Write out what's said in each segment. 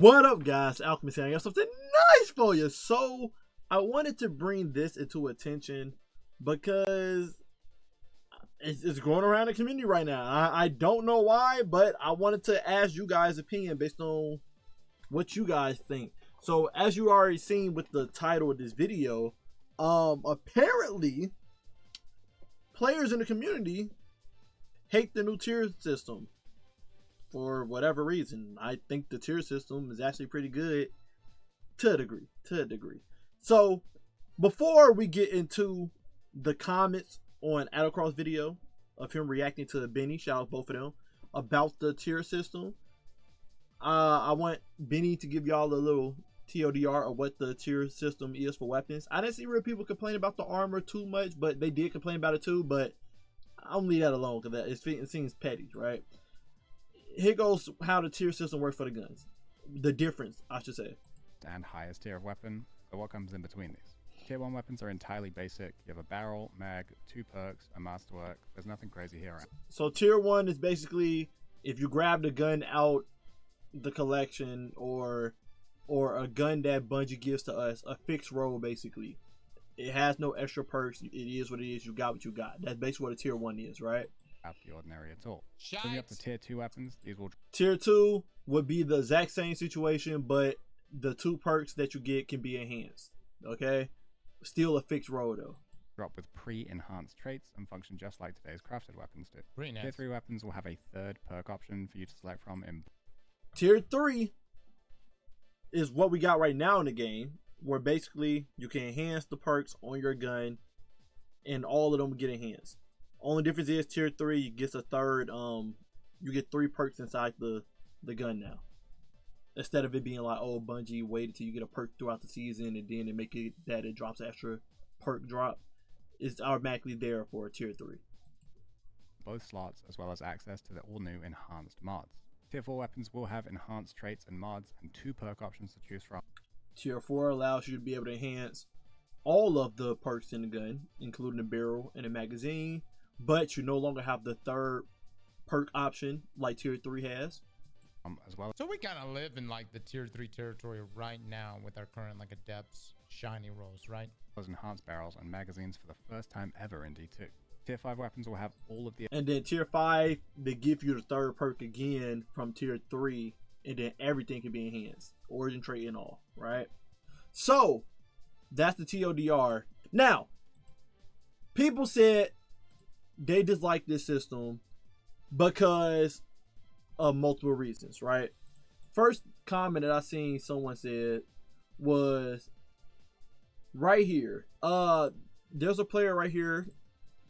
What up, guys? Alchemist here. I got something nice for you. So I wanted to bring this into attention because it's going around the community right now. I don't know why, but I wanted to ask you guys' opinion based on what you guys think. So as you already seen with the title of this video, apparently players in the community hate the new tier system. For whatever reason, I think the tier system is actually pretty good to a degree. So before we get into the comments on Addercross video of him reacting to Benny, shout out both of them, about the tier system, I want Benny to give y'all a little TLDR of what the tier system is for weapons. I didn't see real people complain about the armor too much, but they did complain about it too, but I'll leave that alone because it seems petty, right? Here goes how the tier system works for the guns. The difference, I should say. And highest tier of weapon. So what comes in between these? Tier 1 weapons are entirely basic. You have a barrel, mag, 2 perks, a masterwork. There's nothing crazy here. So tier 1 is basically if you grab the gun out the collection or a gun that Bungie gives to us, a fixed roll basically. It has no extra perks. It is what it is. You got what you got. That's basically what a tier 1 is, right? Out the ordinary at all. Moving up to tier 2 weapons, these will... Tier 2 would be the exact same situation, but the 2 perks that you get can be enhanced, okay? Still a fixed roll though. Drop with pre-enhanced traits and function just like today's crafted weapons do. Nice. Tier 3 weapons will have a 3rd perk option for you to select from in... Tier 3 is what we got right now in the game, where basically you can enhance the perks on your gun and all of them get enhanced. Only difference is tier 3 gets a 3rd, you get 3 perks inside the gun now. Instead of it being like, oh, Bungie waited till you get a perk throughout the season and then they make it that it drops extra perk drop. It's automatically there for tier 3. Both slots, as well as access to the all-new enhanced mods. Tier 4 weapons will have enhanced traits and mods and 2 perk options to choose from. Tier 4 allows you to be able to enhance all of the perks in the gun, including the barrel and the magazine, but you no longer have the 3rd perk option like tier 3 has. As well. So we kind of live in like the tier 3 territory right now with our current like adepts shiny rolls, right? Those enhanced barrels and magazines for the first time ever in D2. Tier 5 weapons will have all of the... And then tier 5, they give you the 3rd perk again from tier 3, and then everything can be enhanced. Origin trait and all, right? So, that's the TLDR. Now, people said they dislike this system because of multiple reasons, right? First comment that I seen someone said was right here. There's a player right here,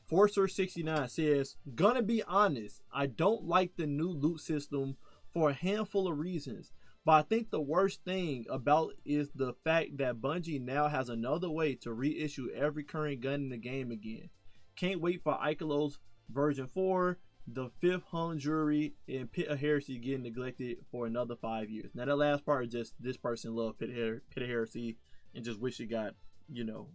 Forcer69 says, gonna be honest, I don't like the new loot system for a handful of reasons. But I think the worst thing about is the fact that Bungie now has another way to reissue every current gun in the game again. Can't wait for Ikelos version 4, the 5th hung jury, and Pit of Heresy getting neglected for another 5 years. Now that last part is just this person loved Pit of Heresy and just wish it got, you know,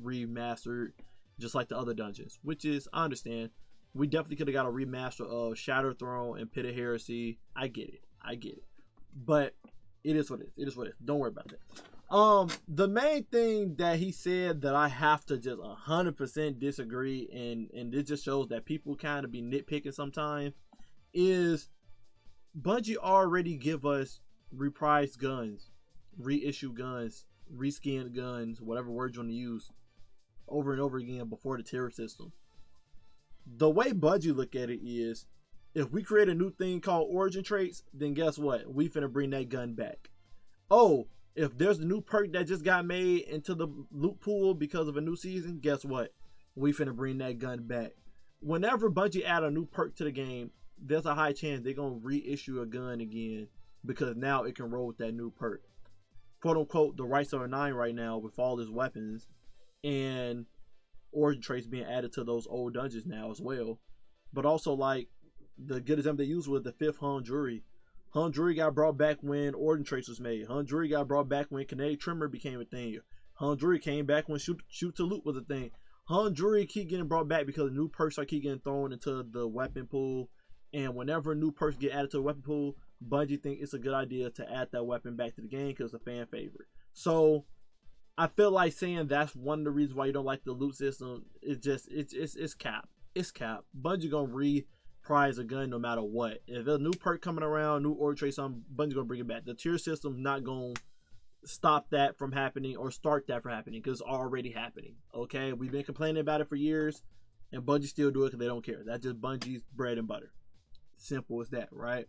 remastered just like the other dungeons, which is, I understand. We definitely could have got a remaster of Shadow Throne and Pit of Heresy. I get it. But it is what it is. Don't worry about that. The main thing that he said that I have to just 100% disagree, and it just shows that people kind of be nitpicking sometimes, is Bungie already give us reprised guns, reissue guns, reskinned guns, whatever word you want to use, over and over again before the tier system. The way Bungie look at it is, if we create a new thing called origin traits, then guess what? We finna bring that gun back. Oh, if there's a new perk that just got made into the loot pool because of a new season, guess what? We finna bring that gun back. Whenever Bungie add a new perk to the game, there's a high chance they're gonna reissue a gun again because now it can roll with that new perk. Quote unquote, the rights are 9 right now with all his weapons and origin traits being added to those old dungeons now as well. But also, like, the good example they used was the 5th hung jury. Hung jury got brought back when origin traits was made. Hung jury got brought back when kinetic trimmer became a thing. Hung jury came back when shoot to loot was a thing. Hung jury keep getting brought back because new perks are keep getting thrown into the weapon pool, and whenever new perks get added to the weapon pool, Bungie think it's a good idea to add that weapon back to the game because it's a fan favorite. So I feel like saying that's one of the reasons why you don't like the loot system. It's cap. It's cap. Bungie gonna reprise a gun no matter what. If there's a new perk coming around, new order trait, something, Bungie gonna bring it back. The tier system's not gonna stop that from happening or start that from happening because it's already happening. Okay, we've been complaining about it for years, and Bungie still do it because they don't care. That's just Bungie's bread and butter. Simple as that, right?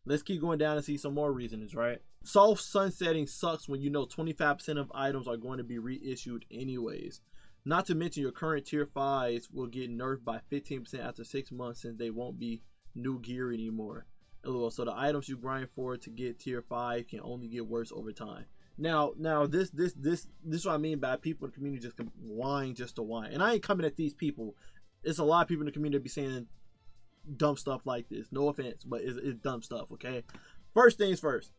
Let's keep going down and see some more reasons, right? Soft sunsetting sucks when you know 25% of items are going to be reissued anyways. Not to mention your current tier 5s will get nerfed by 15% after 6 months since they won't be new gear anymore. So the items you grind for to get tier 5 can only get worse over time. Now this is what I mean by people in the community just whine just to whine. And I ain't coming at these people. It's a lot of people in the community that be saying dumb stuff like this. No offense, but it's dumb stuff, okay? First things first.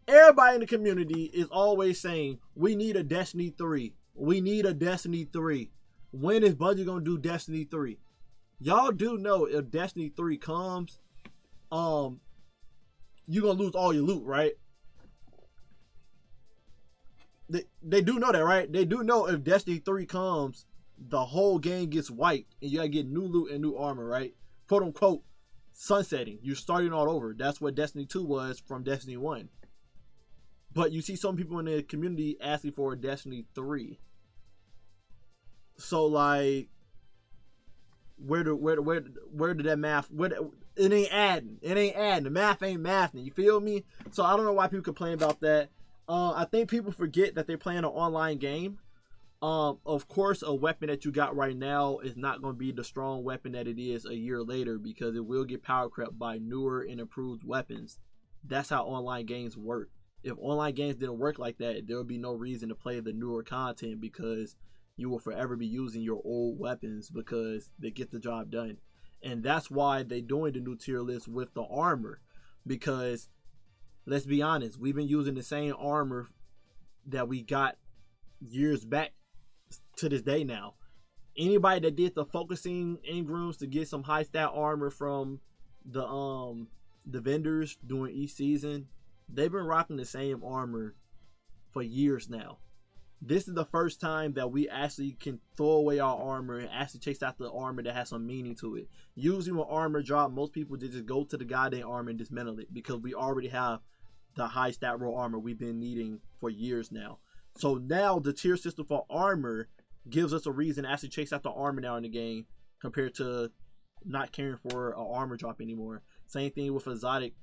Everybody in the community is always saying, we need a Destiny 3. We need a Destiny 3. When is Bungie gonna do Destiny 3? Y'all do know if Destiny 3 comes, you're gonna lose all your loot, right? They do know that, right? They do know if Destiny 3 comes, the whole game gets wiped and you gotta get new loot and new armor, right? Quote unquote sunsetting. You're starting all over. That's what Destiny 2 was from Destiny 1. But you see some people in the community asking for a Destiny 3. So like, where did that math? It ain't adding. It ain't adding. The math ain't mathing. You feel me? So I don't know why people complain about that. I think people forget that they're playing an online game. Of course, a weapon that you got right now is not going to be the strong weapon that it is a year later because it will get power crept by newer and improved weapons. That's how online games work. If online games didn't work like that, there would be no reason to play the newer content because you will forever be using your old weapons because they get the job done. And that's why they're doing the new tier list with the armor. Because, let's be honest, we've been using the same armor that we got years back to this day now. Anybody that did the focusing engrams to get some high stat armor from the vendors during each season, they've been rocking the same armor for years now. This is the first time that we actually can throw away our armor and actually chase out the armor that has some meaning to it. Usually when armor drop, most people just go to the goddamn armor and dismantle it because we already have the high stat roll armor we've been needing for years now. So now the tier system for armor gives us a reason to actually chase out the armor now in the game compared to not caring for an armor drop anymore. Same thing with exotic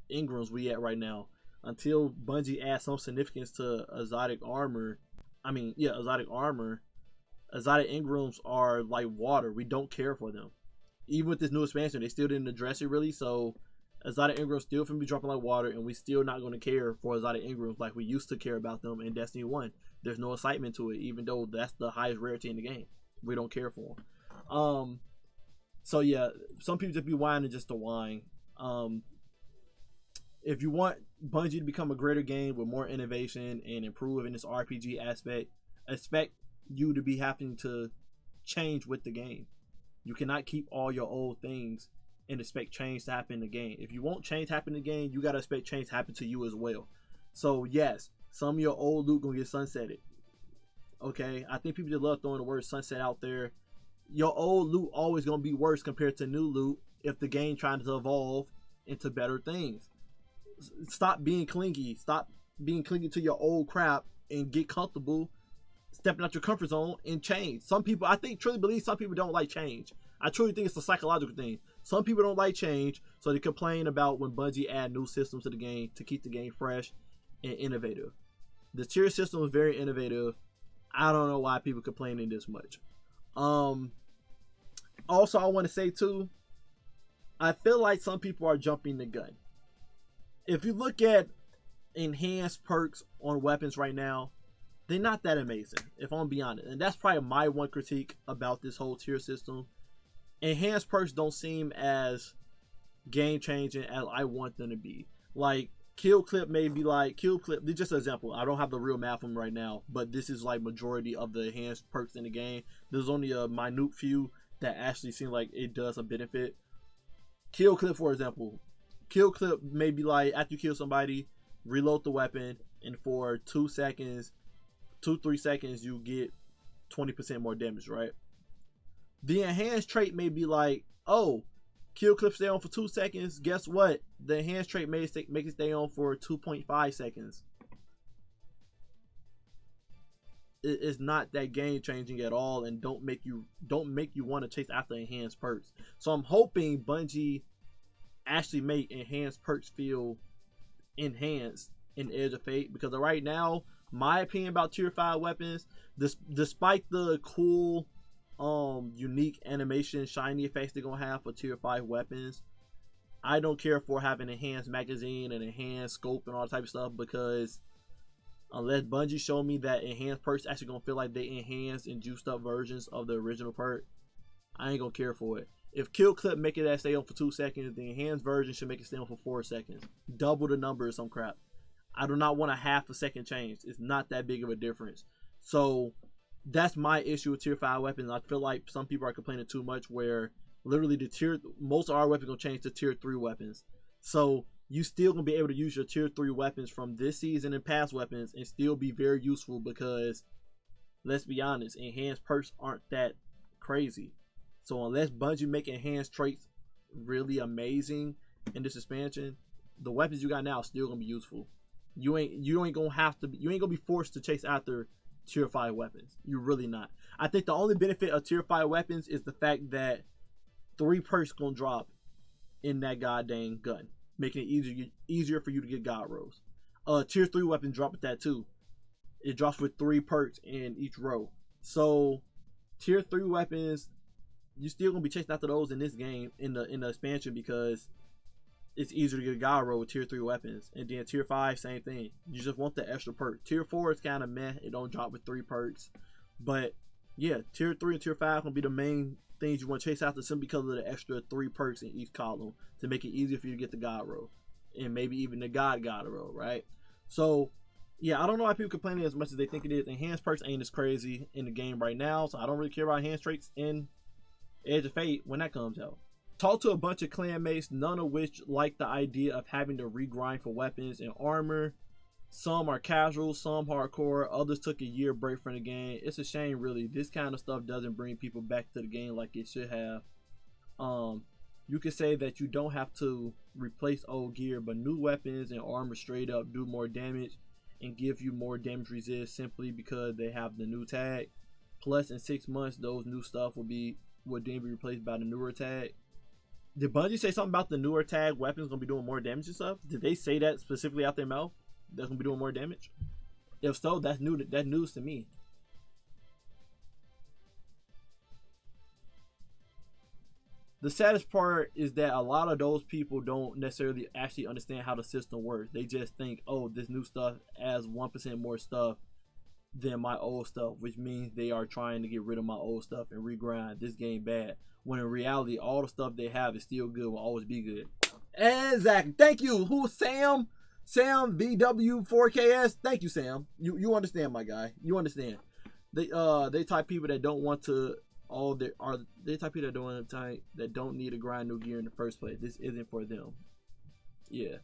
engrams we at right now. Until Bungie adds some significance to exotic armor, exotic engrams are like water. We don't care for them. Even with this new expansion, they still didn't address it really, so exotic engrams still finna be dropping like water, and we still not going to care for exotic engrams like we used to care about them in Destiny 1. There's no excitement to it, even though that's the highest rarity in the game. We don't care for them. So yeah, some people just be whining just to whine. If you want Bungie to become a greater game with more innovation and improve in this RPG aspect, expect you to be having to change with the game. You cannot keep all your old things and expect change to happen in the game. If you want change to happen in the game, you gotta expect change to happen to you as well. So yes, some of your old loot gonna get sunsetted. Okay, I think people just love throwing the word sunset out there. Your old loot always gonna be worse compared to new loot if the game trying to evolve into better things. Stop being clingy. Stop being clingy to your old crap and get comfortable stepping out your comfort zone and change. Some people, I think, truly believe some people don't like change. I truly think it's a psychological thing. Some people don't like change, so they complain about when Bungie add new systems to the game to keep the game fresh and innovative. The tier system is very innovative. I don't know why people complaining this much. Also, I want to say too, I feel like some people are jumping the gun. If you look at enhanced perks on weapons right now, they're not that amazing, if I'm gonna be honest. And that's probably my one critique about this whole tier system. Enhanced perks don't seem as game changing as I want them to be. Like kill clip may be like kill clip. This is just an example. I don't have the real math on right now, but this is like majority of the enhanced perks in the game. There's only a minute few that actually seem like it does a benefit. Kill clip, for example, Kill clip may be like after you kill somebody, reload the weapon, and for 2 seconds, 3 seconds, you get 20% more damage, right? The enhanced trait may be like, oh, kill clip stay on for 2 seconds. Guess what? The enhanced trait may make it stay on for 2.5 seconds. It's not that game changing at all, and don't make you want to chase after enhanced perks. So I'm hoping Bungie actually make enhanced perks feel enhanced in Edge of Fate, because right now, my opinion about tier 5 weapons, despite the cool unique animation shiny effects they're gonna have for tier 5 weapons, I don't care for having enhanced magazine and enhanced scope and all that type of stuff, because unless Bungie show me that enhanced perks actually gonna feel like they enhanced and juiced up versions of the original perk, I ain't gonna care for it. If kill clip make it that stay on for 2 seconds, the enhanced version should make it stay on for 4 seconds. Double the number or some crap. I do not want a half a second change. It's not that big of a difference. So that's my issue with tier 5 weapons. I feel like some people are complaining too much, where literally most of our weapons gonna change to tier 3 weapons. So you still gonna be able to use your tier 3 weapons from this season and past weapons and still be very useful, because let's be honest, enhanced perks aren't that crazy. So unless Bungie make enhanced traits really amazing in this expansion, the weapons you got now are still gonna be useful. You ain't gonna be forced to chase after tier 5 weapons. You're really not. I think the only benefit of tier 5 weapons is the fact that 3 perks gonna drop in that goddamn gun, making it easier for you to get god rolls. Tier 3 weapon drop with that too. It drops with 3 perks in each row. So tier 3 weapons, you still gonna be chasing after those in this game, in the expansion, because it's easier to get a god roll with tier 3 weapons. And then tier 5, same thing. You just want the extra perk. Tier 4 is kind of meh. It don't drop with 3 perks. But yeah, tier 3 and tier 5 gonna be the main things you want to chase after, simply because of the extra 3 perks in each column to make it easier for you to get the god roll, and maybe even the god roll, right? So yeah, I don't know why people complaining as much as they think it is. Enhanced perks ain't as crazy in the game right now, so I don't really care about enhanced traits in Edge of Fate when that comes out. Talked to a bunch of clanmates, none of which like the idea of having to regrind for weapons and armor. Some are casual, some hardcore, others took a year break from the game. It's a shame, really. This kind of stuff doesn't bring people back to the game like it should have. You could say that you don't have to replace old gear, but new weapons and armor straight up do more damage and give you more damage resist simply because they have the new tag. Plus, in 6 months, those new stuff will then be replaced by the newer tag. Did Bungie say something about the newer tag weapons gonna be doing more damage and stuff? Did they say that specifically out their mouth? That's gonna be doing more damage? If so, that's new. That news to me. The saddest part is that a lot of those people don't necessarily actually understand how the system works. They just think, oh, this new stuff adds 1% more stuff than my old stuff, which means they are trying to get rid of my old stuff and regrind this game bad. When in reality, all the stuff they have is still good, will always be good. Exactly. Thank you. Who's Sam? Sam VW4KS. Thank you, Sam. You understand, my guy. You understand. They type people that don't want to they type people that don't need to grind new gear in the first place. This isn't for them. Yeah.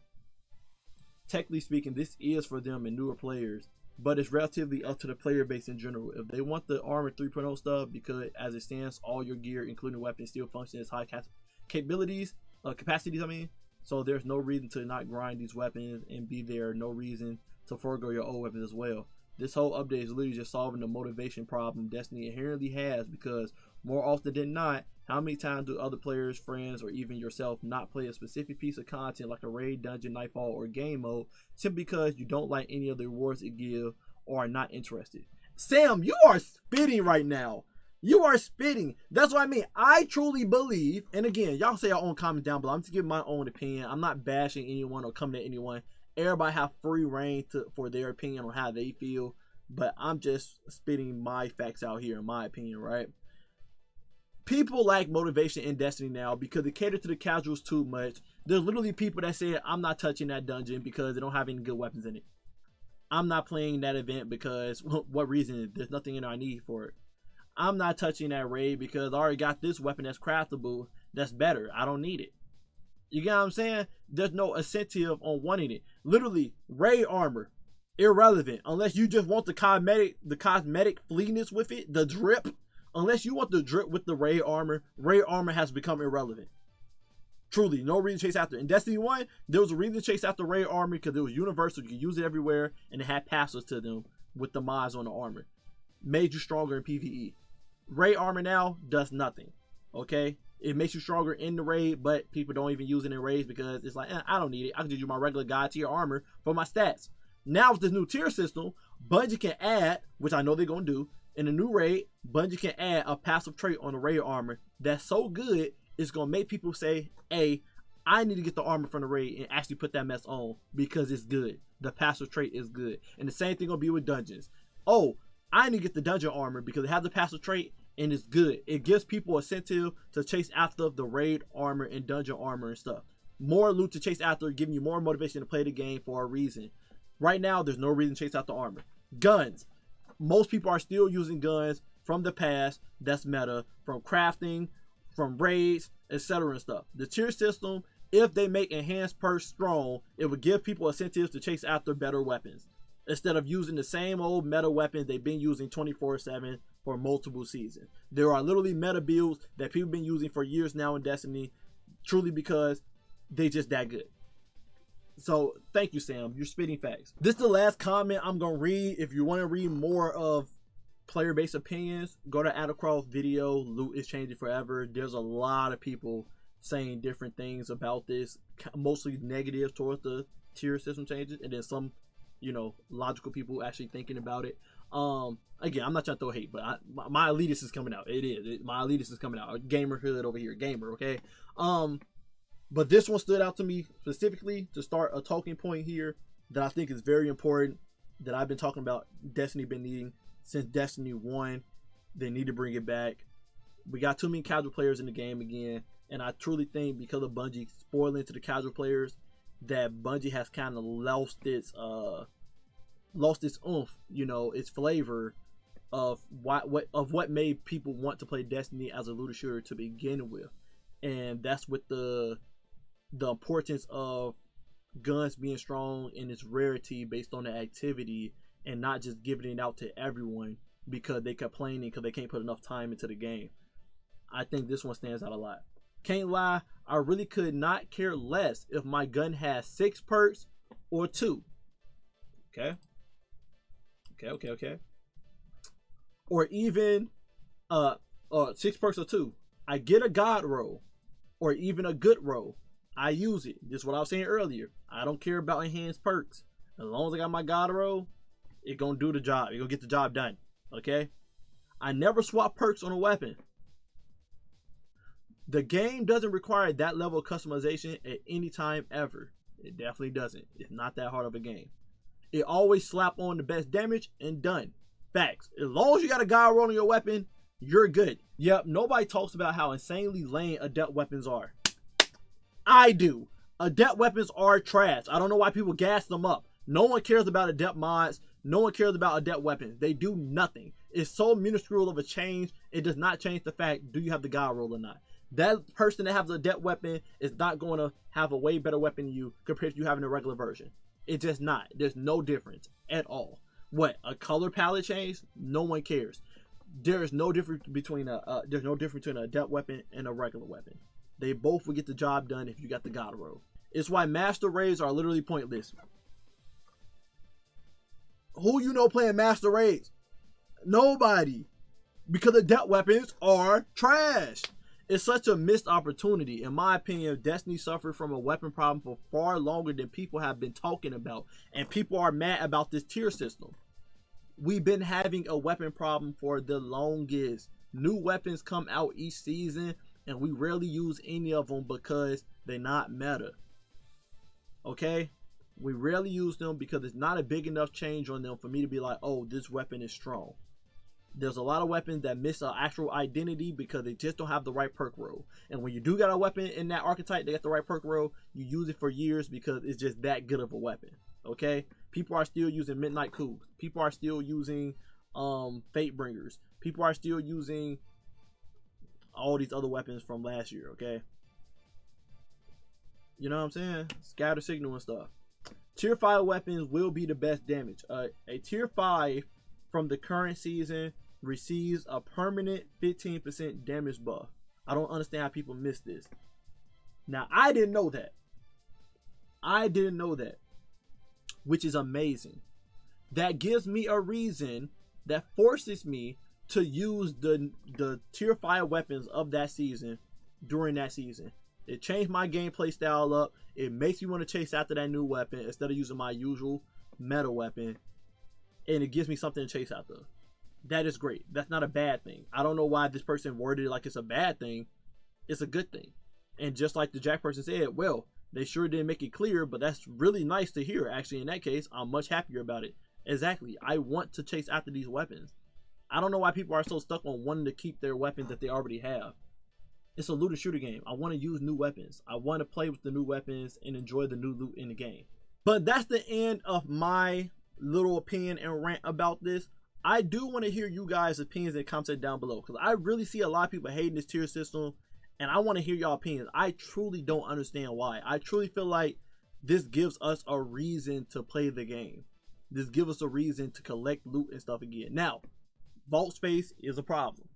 Technically speaking, this is for them and newer players, but it's relatively up to the player base in general. If they want the Armor 3.0 stuff, because as it stands, all your gear, including weapons, still function as high capacities, so there's no reason to not grind these weapons, and no reason to forego your old weapons as well. This whole update is literally just solving the motivation problem Destiny inherently has, because more often than not, how many times do other players, friends, or even yourself not play a specific piece of content like a raid, dungeon, nightfall, or game mode simply because you don't like any of the rewards it gives or are not interested? Sam, you are spitting right now. You are spitting. That's what I mean. I truly believe, and again, y'all say your own comments down below. I'm just giving my own opinion. I'm not bashing anyone or coming at anyone. Everybody have free reign for their opinion on how they feel, but I'm just spitting my facts out here in my opinion, right? People lack motivation in Destiny now because they cater to the casuals too much. There's literally people that say, I'm not touching that dungeon because they don't have any good weapons in it. I'm not playing that event because, what reason? There's nothing in our need for it. I'm not touching that raid because I already got this weapon that's craftable, that's better. I don't need it. You get what I'm saying? There's no incentive on wanting it. Literally, raid armor, irrelevant. Unless you just want the cosmetic fleetness with it, the drip. Unless you want the drip with the raid armor has become irrelevant. Truly, no reason to chase after it. In Destiny 1, there was a reason to chase after raid armor because it was universal. You could use it everywhere, and it had passives to them with the mods on the armor. Made you stronger in PvE. Raid armor now does nothing. Okay? It makes you stronger in the raid, but people don't even use it in raids because it's like, I don't need it. I can just use my regular god tier armor for my stats. Now with this new tier system, Bungie can add, which I know they're going to do, in a new raid, Bungie can add a passive trait on the raid armor that's so good, it's going to make people say, hey, I need to get the armor from the raid and actually put that mess on because it's good. The passive trait is good. And the same thing going to be with dungeons. Oh, I need to get the dungeon armor because it has the passive trait and it's good. It gives people incentive to chase after the raid armor and dungeon armor and stuff. More loot to chase after, giving you more motivation to play the game for a reason. Right now, there's no reason to chase after armor. Guns. Most people are still using guns from the past. That's meta. From crafting, from raids, etc. and stuff. The tier system, if they make enhanced perks strong, it would give people incentives to chase after better weapons. Instead of using the same old meta weapons they've been using 24/7 for multiple seasons. There are literally meta builds that people have been using for years now in Destiny, truly because they just that good. So thank you, Sam. You're spitting facts. This is the last comment I'm gonna read. If you want to read more of player-based opinions, go to Adacroft's video. Loot is changing forever. There's a lot of people saying different things about this, mostly negative towards the tier system changes, and then some, logical people actually thinking about it. Again, I'm not trying to throw hate, but my elitist is coming out. My elitist is coming out. Gamer hood over here, gamer. Okay. But this one stood out to me specifically to start a talking point here that I think is very important, that I've been talking about. Destiny been needing since Destiny 1. They need to bring it back. We got too many casual players in the game again, and I truly think because of Bungie spoiling to the casual players, that Bungie has kind of lost its oomph, its flavor of what made people want to play Destiny as a looter shooter to begin with. And that's with the importance of guns being strong and its rarity based on the activity, and not just giving it out to everyone because they complaining because they can't put enough time into the game. I think this one stands out a lot. Can't lie, I really could not care less if my gun has 6 perks or 2. Okay. Or even 6 perks or 2. I get a god roll or even a good roll. I use it. This is what I was saying earlier. I don't care about enhanced perks. As long as I got my god roll, it gonna do the job. It gonna get the job done. Okay? I never swap perks on a weapon. The game doesn't require that level of customization at any time ever. It definitely doesn't. It's not that hard of a game. It always slap on the best damage and done. Facts. As long as you got a god roll on your weapon, you're good. Yep, nobody talks about how insanely lame adept weapons are. I do. Adept weapons are trash. I don't know why people gas them up. No one cares about adept mods. No one cares about adept weapons. They do nothing. It's so minuscule of a change. It does not change the fact, do you have the god roll or not? That person that has a adept weapon is not going to have a way better weapon than you compared to you having a regular version. It's just not. There's no difference at all. What, a color palette change? No one cares. There is no difference between an adept weapon and a regular weapon. They both will get the job done if you got the god roll. It's why master raids are literally pointless. Who playing master raids? Nobody. Because adept weapons are trash. It's such a missed opportunity. In my opinion, Destiny suffered from a weapon problem for far longer than people have been talking about. And people are mad about this tier system. We've been having a weapon problem for the longest. New weapons come out each season, and we rarely use any of them because they're not meta. Okay? We rarely use them because it's not a big enough change on them for me to be like, oh, this weapon is strong. There's a lot of weapons that miss an actual identity because they just don't have the right perk roll. And when you do got a weapon in that archetype, they got the right perk roll, you use it for years because it's just that good of a weapon. Okay? People are still using Midnight Coups. People are still using Fate Bringers. People are still using all these other weapons from last year. Okay? You know what I'm saying? Scatter signal and stuff. Tier 5 weapons will be the best damage. A tier 5 from the current season receives a permanent 15% damage buff. I don't understand how people miss this. Now, I didn't know that. Which is amazing. That gives me a reason, that forces me to use the tier 5 weapons of that season during that season. It changed my gameplay style up. It makes me want to chase after that new weapon instead of using my usual meta weapon. And it gives me something to chase after. That is great. That's not a bad thing. I don't know why this person worded it like it's a bad thing. It's a good thing. And just like the Jack person said, well, they sure didn't make it clear, but that's really nice to hear. Actually, in that case, I'm much happier about it. Exactly. I want to chase after these weapons. I don't know why people are so stuck on wanting to keep their weapons that they already have. It's a looter shooter game. I want to use new weapons. I want to play with the new weapons and enjoy the new loot in the game. But that's the end of my little opinion and rant about this. I do want to hear you guys' opinions and comments down below, because I really see a lot of people hating this tier system, and I want to hear y'all opinions. I truly don't understand why. I truly feel like this gives us a reason to play the game. This gives us a reason to collect loot and stuff again. Now, vault space is a problem.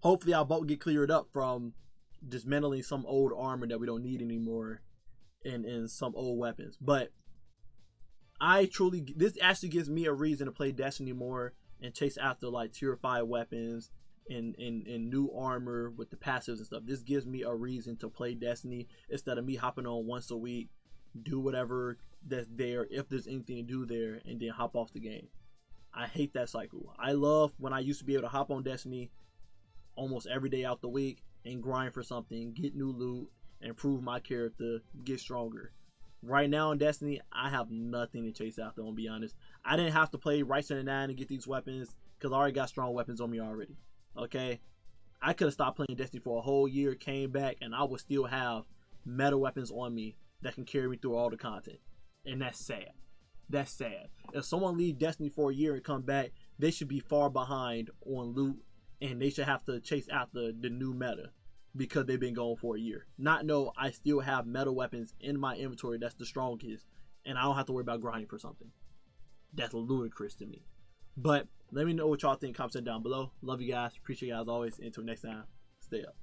Hopefully our vault get cleared up from dismantling some old armor that we don't need anymore and some old weapons. But this actually gives me a reason to play Destiny more and chase after like tier 5 weapons and new armor with the passives and stuff. This gives me a reason to play Destiny instead of me hopping on once a week, do whatever that's there, if there's anything to do there, and then hop off the game. I hate that cycle. I love when I used to be able to hop on Destiny almost every day out the week and grind for something, get new loot, improve my character, get stronger. Right now in Destiny, I have nothing to chase after, I'll be honest. I didn't have to play Right Center 9 to get these weapons because I already got strong weapons on me already. Okay? I could have stopped playing Destiny for a whole year, came back, and I would still have meta weapons on me that can carry me through all the content. And that's sad. That's sad. If someone leaves Destiny for a year and come back, they should be far behind on loot, and they should have to chase after the new meta because they've been going for a year. Not know I still have meta weapons in my inventory that's the strongest, and I don't have to worry about grinding for something. That's ludicrous to me. But let me know what y'all think. Comment down below. Love you guys. Appreciate you guys always. Until next time, stay up.